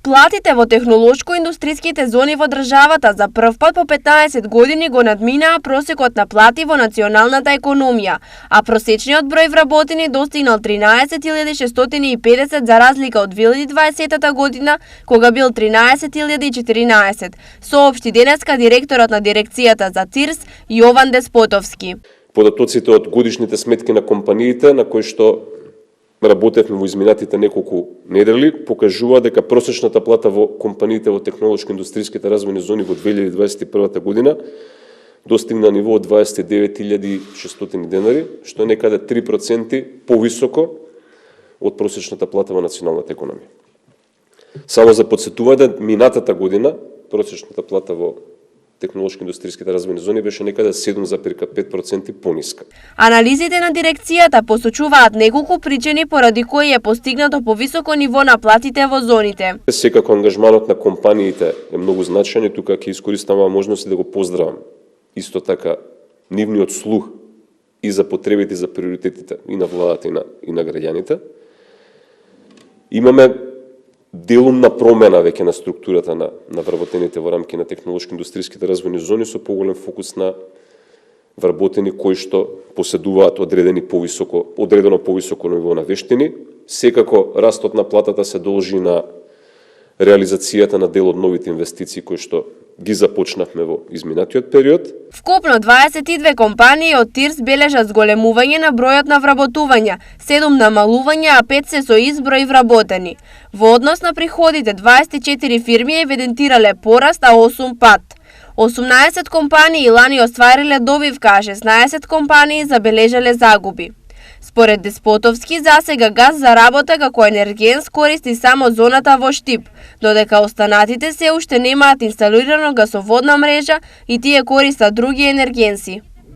Платите во технолошко-индустриските зони во државата за прв пат по 15 години го надминаа просекот на плати во националната економија, а просечниот број вработени достигнал 13.650 за разлика од 2020 година, кога бил 13.014, соопшти денеска директорот на дирекцијата за ТИРС Јован Деспотовски. Податоците од годишните сметки на компаниите на кои што работевме во изминатите неколку недели, покажува дека просечната плата во компаниите во технолошко-индустриските развојни зони во 2021 година достигна ниво од 29.600 денари, што е некаде 3% повисоко од просечната плата во националната економија. Само за потсетување, минатата година просечната плата во технолошко-индустриските развојни зони беше некаде 7,5% пониска. Анализите на дирекцијата посочуваат неколку причини поради кои е постигнато повисоко ниво на платите во зоните. Секако ангажманот на компаниите е многу значаен и тука ќе искористам оваа можност да го поздравам. Исто така нивниот слух и за потребите и за приоритетите и на владата и на граѓаните. Имаме делумна промена веќе на структурата на вработените во рамки на технолошко-индустриските развојни зони со поголем фокус на вработени кои што поседуваат одредено повисоко ниво на вештини. Секако растот на платата се должи на реализацијата на дел од новите инвестиции кои што ги започнавме во изминатиот период. Вкупно 22 компании од ТИРС бележат зголемување на бројот на вработувања, 7 намалување, а 5 се со изброј вработени. Во однос на приходите, 24 фирми евидентирале пораст, а 8 пат. 18 компании лани оствариле добивка, а 16 компании забележале загуби. Според Деспотовски, засега газ заработа како енергенс користи само зоната во Штип, додека останатите се уште немаат инсталирано газоводна мрежа и тие користат други енергенси.